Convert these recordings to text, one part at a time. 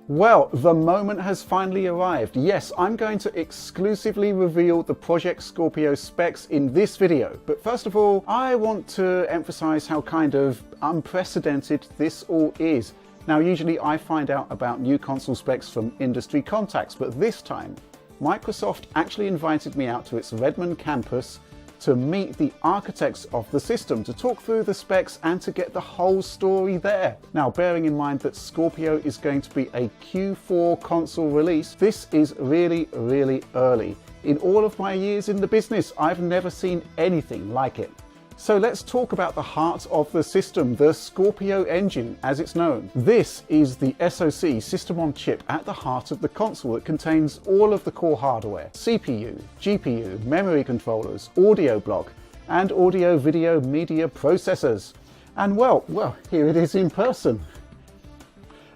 Well, the moment has finally arrived. Yes, I'm going to exclusively reveal the Project Scorpio specs in this video. But first of all, I want to emphasize how kind of unprecedented this all is. Now, usually I find out about new console specs from industry contacts, but this time, Microsoft actually invited me out to its Redmond campus to meet the architects of the system, to talk through the specs and to get the whole story there. Now, bearing in mind that Scorpio is going to be a Q4 console release, this is really early. In all of my years in the business, I've never seen anything like it. So let's talk about the heart of the system, the Scorpio engine as it's known. This is the SoC, system on chip, at the heart of the console that contains all of the core hardware: CPU, GPU, memory controllers, audio block, and audio video media processors. And well, here it is in person.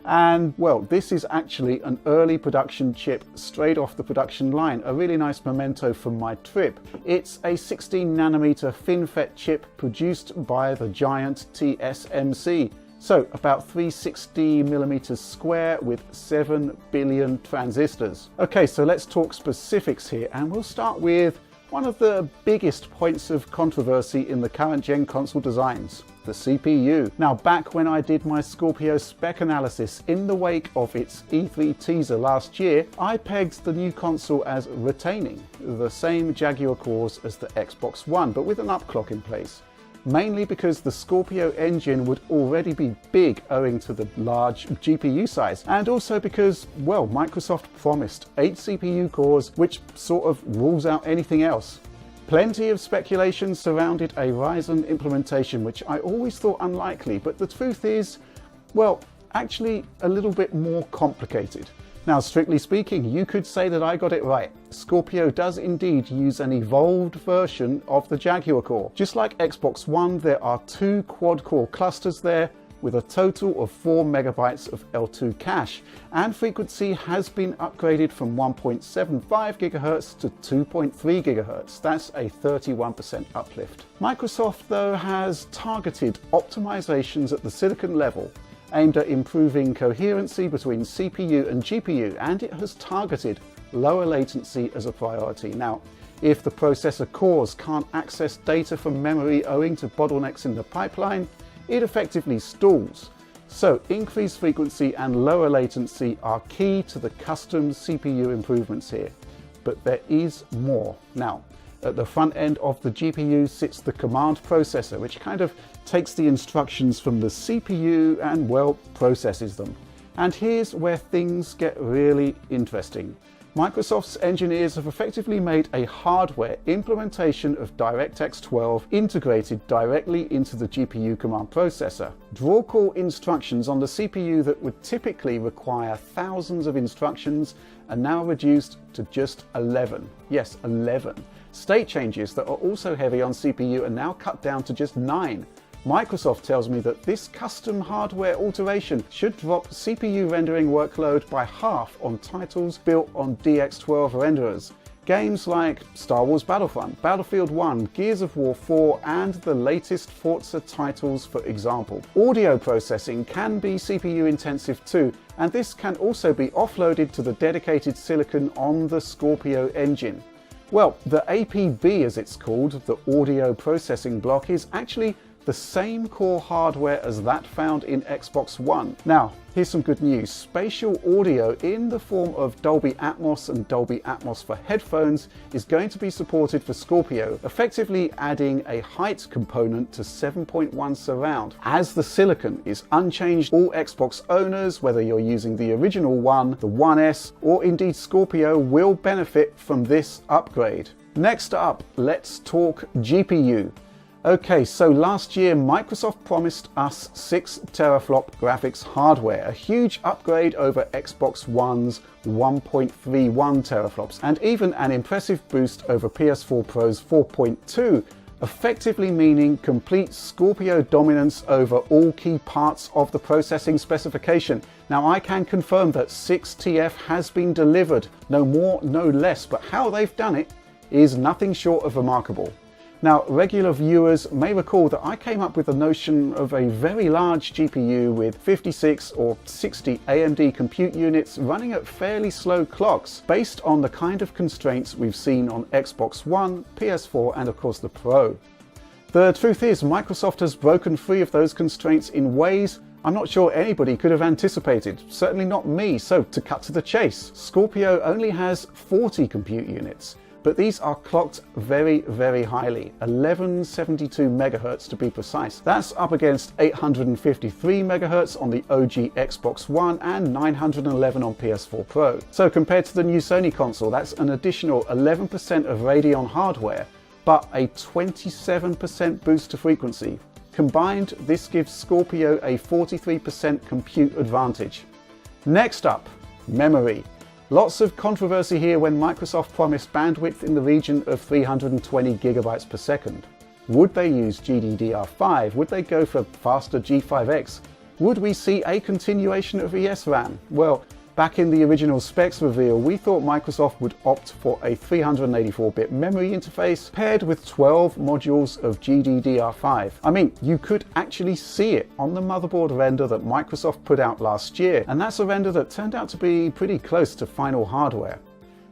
And well, this is actually an early production chip straight off the production line, a really nice memento from my trip. It's a 16nm FinFET chip produced by the giant TSMC. So about 360mm square with 7 billion transistors. Okay, so let's talk specifics here, and we'll start with one of the biggest points of controversy in the current gen console designs: the CPU. Now, back when I did my Scorpio spec analysis in the wake of its E3 teaser last year, I pegged the new console as retaining the same Jaguar cores as the Xbox One, but with an upclock in place. Mainly because the Scorpio engine would already be big owing to the large GPU size, and also because, well, Microsoft promised 8 CPU cores, which sort of rules out anything else. Plenty of speculation surrounded a Ryzen implementation, which I always thought unlikely, but the truth is, well, actually a little bit more complicated. Now, strictly speaking, you could say that I got it right. Scorpio does indeed use an evolved version of the Jaguar core. Just like Xbox One, there are 2 quad-core clusters there, with a total of 4 megabytes of L2 cache, and frequency has been upgraded from 1.75 GHz to 2.3 GHz. That's a 31% uplift. Microsoft, though, has targeted optimizations at the silicon level aimed at improving coherency between CPU and GPU, and it has targeted lower latency as a priority. Now, if the processor cores can't access data from memory owing to bottlenecks in the pipeline, it effectively stalls. So increased frequency and lower latency are key to the custom CPU improvements here. But there is more. Now, at the front end of the GPU sits the command processor, which kind of takes the instructions from the CPU and, well, processes them. And here's where things get really interesting. Microsoft's engineers have effectively made a hardware implementation of DirectX 12 integrated directly into the GPU command processor. Draw call instructions on the CPU that would typically require thousands of instructions are now reduced to just 11. Yes, 11. State changes that are also heavy on CPU are now cut down to just 9. Microsoft tells me that this custom hardware alteration should drop CPU rendering workload by half on titles built on DX12 renderers. Games like Star Wars Battlefront, Battlefield 1, Gears of War 4, and the latest Forza titles, for example. Audio processing can be CPU intensive too, and this can also be offloaded to the dedicated silicon on the Scorpio engine. Well, the APB, as it's called, the audio processing block, is actually the same core hardware as that found in Xbox One. Now, here's some good news. Spatial audio in the form of Dolby Atmos and Dolby Atmos for headphones is going to be supported for Scorpio, effectively adding a height component to 7.1 surround. As the silicon is unchanged, all Xbox owners, whether you're using the original one, the One S, or indeed Scorpio, will benefit from this upgrade. Next up, let's talk GPU. Okay, so last year Microsoft promised us 6 teraflop graphics hardware, a huge upgrade over Xbox One's 1.31 teraflops, and even an impressive boost over PS4 Pro's 4.2, effectively meaning complete Scorpio dominance over all key parts of the processing specification. Now, I can confirm that 6TF has been delivered, no more, no less, but how they've done it is nothing short of remarkable. Now, regular viewers may recall that I came up with the notion of a very large GPU with 56 or 60 AMD compute units running at fairly slow clocks based on the kind of constraints we've seen on Xbox One, PS4 and of course the Pro. The truth is, Microsoft has broken free of those constraints in ways I'm not sure anybody could have anticipated, certainly not me. So to cut to the chase, Scorpio only has 40 compute units. But these are clocked very, very highly, 1172 MHz to be precise. That's up against 853 MHz on the OG Xbox One and 911 on PS4 Pro. So compared to the new Sony console, that's an additional 11% of Radeon hardware, but a 27% boost to frequency. Combined, this gives Scorpio a 43% compute advantage. Next up, memory. Lots of controversy here when Microsoft promised bandwidth in the region of 320 gigabytes per second. Would they use GDDR5? Would they go for faster G5X? Would we see a continuation of ESRAM? Well, back in the original specs reveal, we thought Microsoft would opt for a 384-bit memory interface paired with 12 modules of GDDR5. I mean, you could actually see it on the motherboard render that Microsoft put out last year, and that's a render that turned out to be pretty close to final hardware.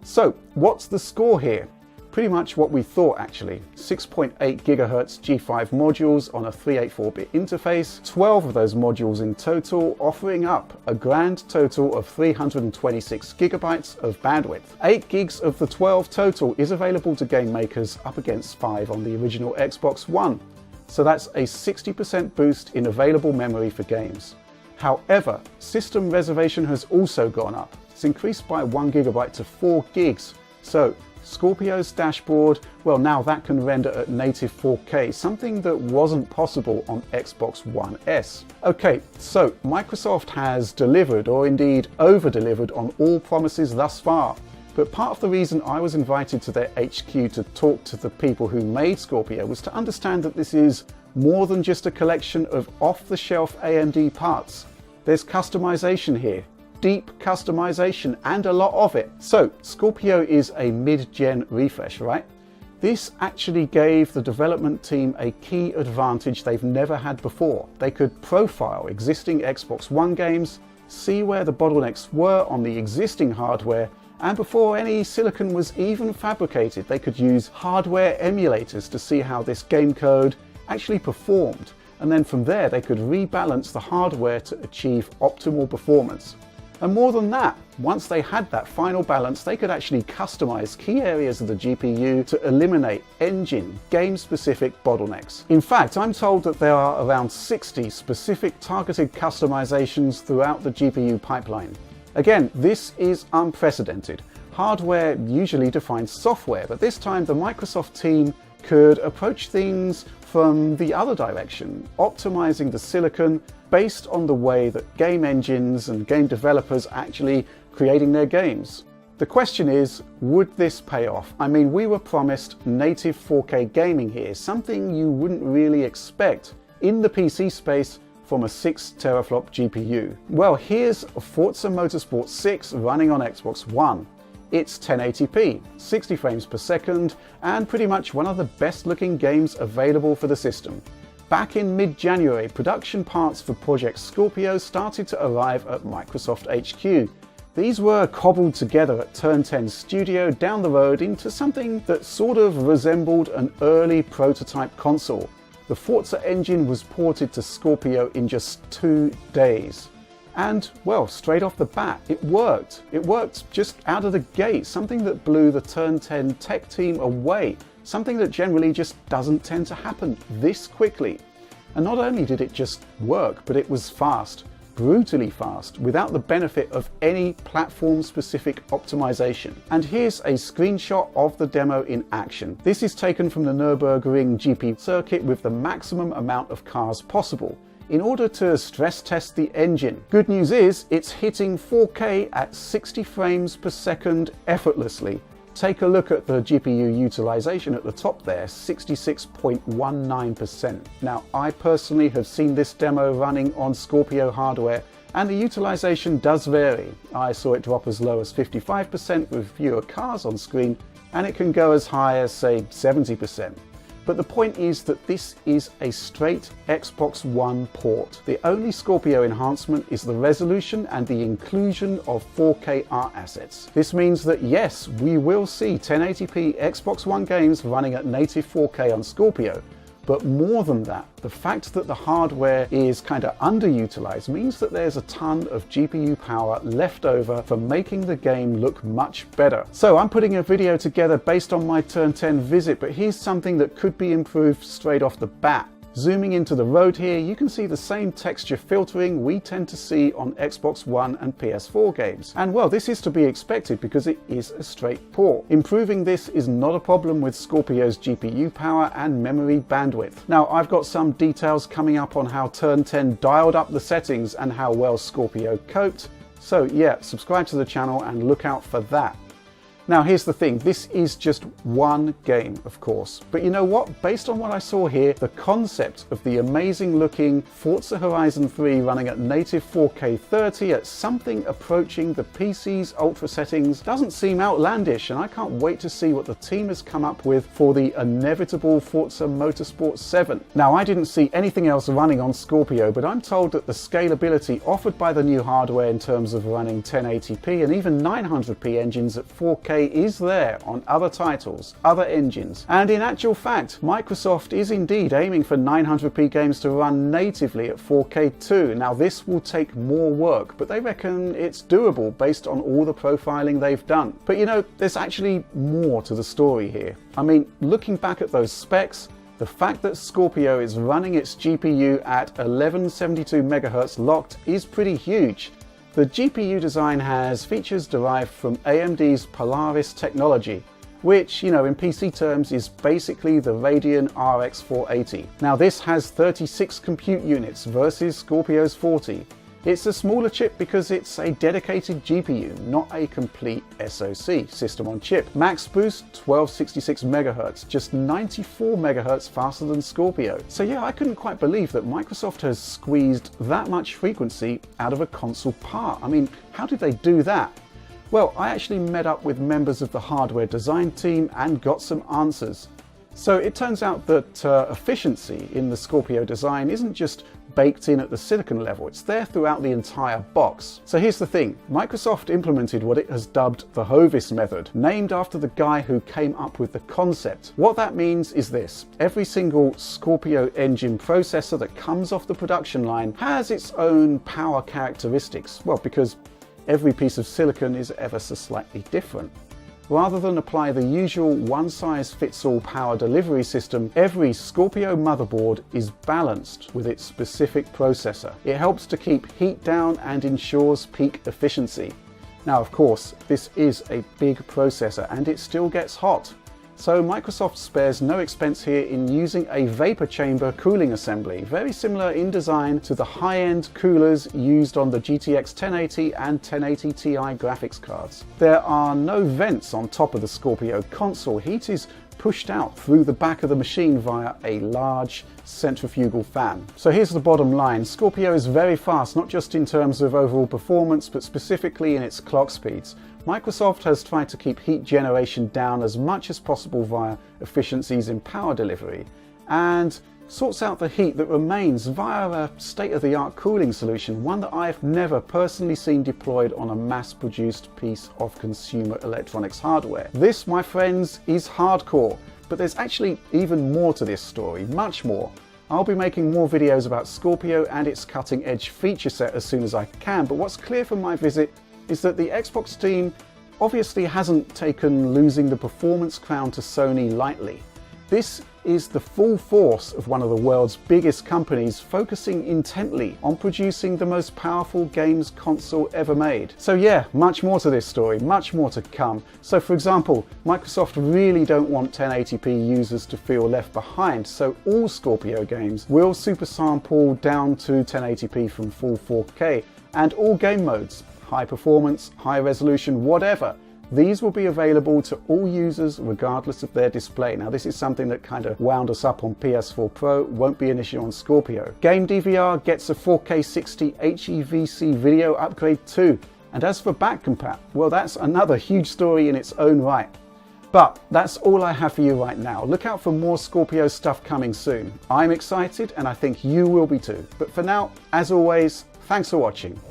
So, what's the score here? Pretty much what we thought actually. 6.8 GHz G5 modules on a 384-bit interface, 12 of those modules in total, offering up a grand total of 326 gigabytes of bandwidth. 8 gigs of the 12 total is available to game makers, up against 5 on the original Xbox One. So that's a 60% boost in available memory for games. However, system reservation has also gone up. It's increased by 1 gigabyte to 4 gigs. So Scorpio's dashboard, well, now that can render at native 4K, something that wasn't possible on Xbox One S. Okay, so Microsoft has delivered, or indeed over-delivered, on all promises thus far. But part of the reason I was invited to their HQ to talk to the people who made Scorpio was to understand that this is more than just a collection of off-the-shelf AMD parts. There's customization here. Deep customization, and a lot of it. So Scorpio is a mid-gen refresh, right? This actually gave the development team a key advantage they've never had before. They could profile existing Xbox One games, see where the bottlenecks were on the existing hardware, and before any silicon was even fabricated, they could use hardware emulators to see how this game code actually performed. And then from there, they could rebalance the hardware to achieve optimal performance. And more than that, once they had that final balance, they could actually customize key areas of the GPU to eliminate engine, game-specific bottlenecks. In fact, I'm told that there are around 60 specific targeted customizations throughout the GPU pipeline. Again, this is unprecedented. Hardware usually defines software, but this time the Microsoft team could approach things from the other direction, optimizing the silicon based on the way that game engines and game developers are actually creating their games. The question is, would this pay off? I mean, we were promised native 4K gaming here, something you wouldn't really expect in the PC space from a 6 teraflop GPU. Well, here's Forza Motorsport 6 running on Xbox One. It's 1080p, 60 frames per second, and pretty much one of the best looking games available for the system. Back in mid-January, production parts for Project Scorpio started to arrive at Microsoft HQ. These were cobbled together at Turn 10 Studio down the road into something that sort of resembled an early prototype console. The Forza engine was ported to Scorpio in just 2 days. And, well, straight off the bat, it worked. It worked just out of the gate, something that blew the Turn 10 tech team away, something that generally just doesn't tend to happen this quickly. And not only did it just work, but it was fast, brutally fast, without the benefit of any platform-specific optimization. And here's a screenshot of the demo in action. This is taken from the Nürburgring GP circuit with the maximum amount of cars possible, in order to stress test the engine. Good news is, it's hitting 4K at 60 frames per second effortlessly. Take a look at the GPU utilization at the top there, 66.19%. Now, I personally have seen this demo running on Scorpio hardware, and the utilization does vary. I saw it drop as low as 55% with fewer cars on screen, and it can go as high as, say, 70%. But the point is that this is a straight Xbox One port. The only Scorpio enhancement is the resolution and the inclusion of 4K art assets. This means that yes, we will see 1080p Xbox One games running at native 4K on Scorpio. But more than that, the fact that the hardware is kind of underutilized means that there's a ton of GPU power left over for making the game look much better. So I'm putting a video together based on my Turn 10 visit, but here's something that could be improved straight off the bat. Zooming into the road here, you can see the same texture filtering we tend to see on Xbox One and PS4 games. And well, this is to be expected because it is a straight port. Improving this is not a problem with Scorpio's GPU power and memory bandwidth. Now, I've got some details coming up on how Turn 10 dialed up the settings and how well Scorpio coped. So yeah, subscribe to the channel and look out for that. Now here's the thing, this is just one game, of course. But you know what? Based on what I saw here, the concept of the amazing looking Forza Horizon 3 running at native 4K 30 at something approaching the PC's ultra settings doesn't seem outlandish, and I can't wait to see what the team has come up with for the inevitable Forza Motorsport 7. Now I didn't see anything else running on Scorpio, but I'm told that the scalability offered by the new hardware in terms of running 1080p and even 900p engines at 4K is there on other titles, other engines. And in actual fact, Microsoft is indeed aiming for 900p games to run natively at 4K too. Now this will take more work, but they reckon it's doable based on all the profiling they've done. But you know, there's actually more to the story here. I mean, looking back at those specs, the fact that Scorpio is running its GPU at 1172 MHz locked is pretty huge. The GPU design has features derived from AMD's Polaris technology, which, you know, in PC terms is basically the Radeon RX 480. Now this has 36 compute units versus Scorpio's 40. It's a smaller chip because it's a dedicated GPU, not a complete SoC, system on chip. Max boost 1266 MHz, just 94 MHz faster than Scorpio. So yeah, I couldn't quite believe that Microsoft has squeezed that much frequency out of a console part. I mean, how did they do that? Well, I actually met up with members of the hardware design team and got some answers. So it turns out that efficiency in the Scorpio design isn't just baked in at the silicon level, it's there throughout the entire box. So here's the thing, Microsoft implemented what it has dubbed the Hovis method, named after the guy who came up with the concept. What that means is this, every single Scorpio engine processor that comes off the production line has its own power characteristics, well, because every piece of silicon is ever so slightly different. Rather than apply the usual one-size-fits-all power delivery system, every Scorpio motherboard is balanced with its specific processor. It helps to keep heat down and ensures peak efficiency. Now, of course, this is a big processor and it still gets hot. So Microsoft spares no expense here in using a vapor chamber cooling assembly, very similar in design to the high-end coolers used on the GTX 1080 and 1080 Ti graphics cards. There are no vents on top of the Scorpio console. Heat is pushed out through the back of the machine via a large centrifugal fan. So here's the bottom line, Scorpio is very fast, not just in terms of overall performance, but specifically in its clock speeds. Microsoft has tried to keep heat generation down as much as possible via efficiencies in power delivery, and sorts out the heat that remains via a state-of-the-art cooling solution, one that I've never personally seen deployed on a mass-produced piece of consumer electronics hardware. This, my friends, is hardcore, but there's actually even more to this story, much more. I'll be making more videos about Scorpio and its cutting-edge feature set as soon as I can, but what's clear from my visit is that the Xbox team obviously hasn't taken losing the performance crown to Sony lightly. This is the full force of one of the world's biggest companies focusing intently on producing the most powerful games console ever made. So yeah, much more to this story, much more to come. So for example, Microsoft really don't want 1080p users to feel left behind, so all Scorpio games will super sample down to 1080p from full 4K, and all game modes, high performance, high resolution, whatever, these will be available to all users regardless of their display. Now this is something that kind of wound us up on PS4 Pro, won't be an issue on Scorpio. Game DVR gets a 4K 60 HEVC video upgrade too. And as for back compat, well, that's another huge story in its own right. But that's all I have for you right now. Look out for more Scorpio stuff coming soon. I'm excited and I think you will be too. But for now, as always, thanks for watching.